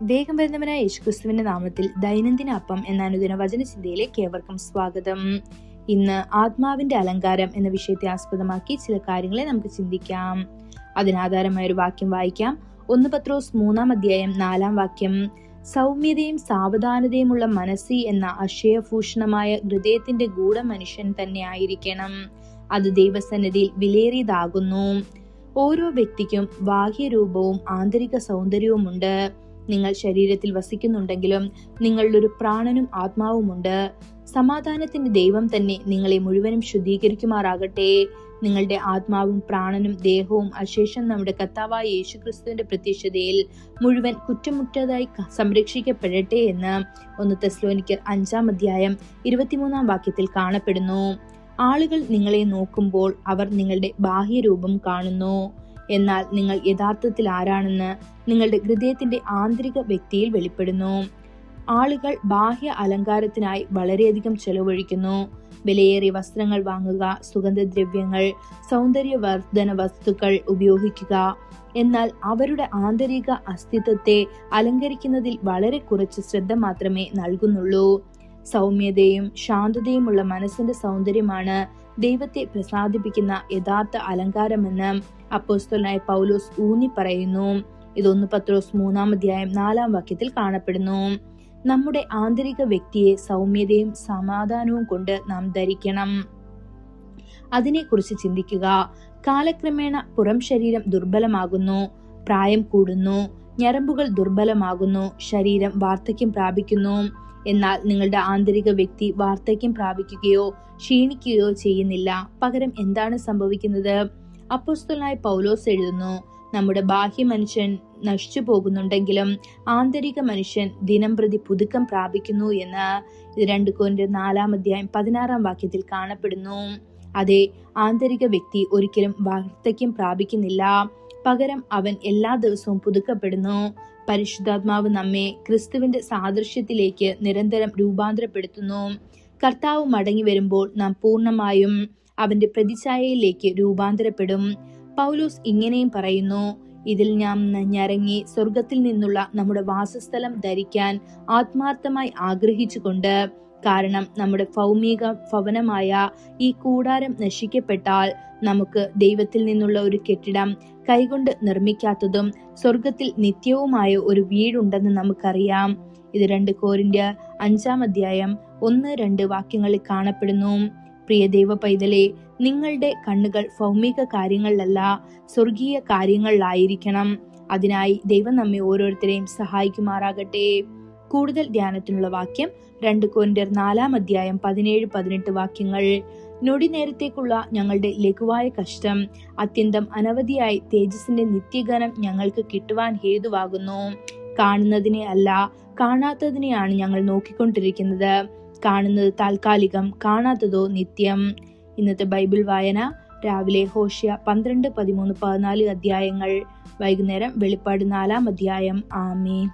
വേഗം വരുന്നവനായ യേശുക്രിസ്തുവിന്റെ നാമത്തിൽ ദൈനംദിന അപ്പം എന്ന അനുദിന വചനചിന്തയിലേക്ക് ഏവർക്കും സ്വാഗതം. ഇന്ന് ആത്മാവിന്റെ അലങ്കാരം എന്ന വിഷയത്തെ ആസ്പദമാക്കി ചില കാര്യങ്ങളെ നമുക്ക് ചിന്തിക്കാം. അതിനാധാരമായ ഒരു വാക്യം വായിക്കാം. 1 പത്രോസ് 3:4 സൗമ്യതയും സാവധാനതയുമുള്ള മനസ്സി എന്ന അക്ഷയഭൂഷണമായ ഹൃദയത്തിന്റെ ഗൂഢമനുഷ്യൻ തന്നെ ആയിരിക്കണം. അത് ദൈവസന്നിധിയിൽ വിലയേറിയതാകുന്നു. ഓരോ വ്യക്തിക്കും ബാഹ്യരൂപവും ആന്തരിക സൗന്ദര്യവുമുണ്ട്. നിങ്ങൾ ശരീരത്തിൽ വസിക്കുന്നുണ്ടെങ്കിലും നിങ്ങളിലൊരു പ്രാണനും ആത്മാവുമുണ്ട്. സമാധാനത്തിന്റെ ദൈവം തന്നെ നിങ്ങളെ മുഴുവനും ശുദ്ധീകരിക്കുമാറാകട്ടെ. നിങ്ങളുടെ ആത്മാവും പ്രാണനും ദേഹവും അശേഷം നമ്മുടെ കർത്താവായ യേശുക്രിസ്തുവിന്റെ പ്രത്യക്ഷതയിൽ മുഴുവൻ കുറ്റമുറ്റതായി സംരക്ഷിക്കപ്പെടട്ടെ എന്ന് 1 തെസ്സലോനിക്കർ 5:23 കാണപ്പെടുന്നു. ആളുകൾ നിങ്ങളെ നോക്കുമ്പോൾ അവർ നിങ്ങളുടെ ബാഹ്യരൂപം കാണുന്നു. എന്നാൽ നിങ്ങൾ യഥാർത്ഥത്തിൽ ആരാണെന്ന് നിങ്ങളുടെ ഹൃദയത്തിന്റെ ആന്തരിക വ്യക്തിയിൽ വെളിപ്പെടുന്നു. ആളുകൾ ബാഹ്യ അലങ്കാരത്തിനായി വളരെയധികം ചെലവഴിക്കുന്നു. വിലയേറിയ വസ്ത്രങ്ങൾ വാങ്ങുക, സുഗന്ധദ്രവ്യങ്ങൾ, സൗന്ദര്യവർദ്ധന വസ്തുക്കൾ ഉപയോഗിക്കുക. എന്നാൽ അവരുടെ ആന്തരിക അസ്തിത്വത്തെ അലങ്കരിക്കുന്നതിൽ വളരെ കുറച്ച് ശ്രദ്ധ മാത്രമേ നൽകുന്നുള്ളൂ. സൗമ്യതയും ശാന്തതയുമുള്ള മനസ്സിന്റെ സൗന്ദര്യമാണ് ദൈവത്തെ പ്രസാദിപ്പിക്കുന്ന യഥാർത്ഥ അലങ്കാരമെന്ന് അപ്പോസ്തലനായ പൗലോസ് ഊന്നി പറയുന്നു. ഇത് 1 പത്രോസ് 3:4 കാണപ്പെടുന്നു. നമ്മുടെ ആന്തരിക വ്യക്തിയെ സൗമ്യതയും സമാധാനവും കൊണ്ട് നാം ധരിക്കണം. അതിനെക്കുറിച്ച് ചിന്തിക്കുക. കാലക്രമേണ പുറം ശരീരം ദുർബലമാകുന്നു, പ്രായം കൂടുന്നു, ഞരമ്പുകൾ ദുർബലമാകുന്നു, ശരീരം വാർദ്ധക്യം പ്രാപിക്കുന്നു. എന്നാൽ നിങ്ങളുടെ ആന്തരിക വ്യക്തി വാർദ്ധക്യം പ്രാപിക്കുകയോ ക്ഷീണിക്കുകയോ ചെയ്യുന്നില്ല. പകരം എന്താണ് സംഭവിക്കുന്നത്? അപ്പോസ്തലനായ പൗലോസ് എഴുതുന്നു, നമ്മുടെ ബാഹ്യ മനുഷ്യൻ നശിച്ചു പോകുന്നുണ്ടെങ്കിലും ആന്തരിക മനുഷ്യൻ ദിനം പ്രതി പുതുക്കം പ്രാപിക്കുന്നു എന്ന്. ഇത് 2 കൊരിന്ത്യർ 4:16 കാണപ്പെടുന്നു. അതെ, ആന്തരിക വ്യക്തി ഒരിക്കലും വാർദ്ധക്യം പ്രാപിക്കുന്നില്ല. പകരം അവൻ എല്ലാ ദിവസവും പുതുക്കപ്പെടുന്നു. പരിശുദ്ധാത്മാവ് നമ്മെ ക്രിസ്തുവിന്റെ സാദൃശ്യത്തിലേക്ക് നിരന്തരം രൂപാന്തരപ്പെടുത്തുന്നു. കർത്താവ് മടങ്ങി വരുമ്പോൾ നാം പൂർണ്ണമായും അവന്റെ പ്രതിച്ഛായയിലേക്ക് രൂപാന്തരപ്പെടും. പൗലോസ് ഇങ്ങനെയും പറയുന്നു, ഇതിൽ നാം ഞരങ്ങി സ്വർഗത്തിൽ നിന്നുള്ള നമ്മുടെ വാസസ്ഥലം ധരിക്കാൻ ആത്മാർത്ഥമായി ആഗ്രഹിച്ചുകൊണ്ട്. കാരണം നമ്മുടെ ഭൗമിക ഭവനമായ ഈ കൂടാരം നശിക്കപ്പെട്ടാൽ നമുക്ക് ദൈവത്തിൽ നിന്നുള്ള ഒരു കെട്ടിടം കൈകൊണ്ട് നിർമ്മിക്കാത്തതും സ്വർഗത്തിൽ നിത്യവുമായ ഒരു വീടുണ്ടെന്ന് നമുക്കറിയാം. ഇത് 2 കൊരിന്ത്യർ 5:1-2 കാണപ്പെടുന്നു. പ്രിയ ദൈവ പൈതലേ, നിങ്ങളുടെ കണ്ണുകൾ ഭൗമിക കാര്യങ്ങളിലല്ല, സ്വർഗീയ കാര്യങ്ങളിലായിരിക്കണം. അതിനായി ദൈവം നമ്മെ ഓരോരുത്തരെയും സഹായിക്കുമാറാകട്ടെ. കൂടുതൽ ധ്യാനത്തിനുള്ള വാക്യം 2 കൊരിന്ത്യർ 4:17-18 നൊടി നേരത്തേക്കുള്ള ഞങ്ങളുടെ ലഘുവായ കഷ്ടം അത്യന്തം അനവധിയായി തേജസ്സിന്റെ നിത്യഗനം ഞങ്ങൾക്ക് കിട്ടുവാൻ ഹേതുവാകുന്നു. കാണുന്നതിനെ അല്ല, കാണാത്തതിനെയാണ് ഞങ്ങൾ നോക്കിക്കൊണ്ടിരിക്കുന്നത്. കാണുന്നത് താൽക്കാലികം, കാണാത്തതോ നിത്യം. ഇന്നത്തെ ബൈബിൾ വായന: രാവിലെ ഹോഷ്യ 12, 13, 14 അധ്യായങ്ങൾ. വൈകുന്നേരം വെളിപ്പാട് 4 അധ്യായം. ആമേൻ.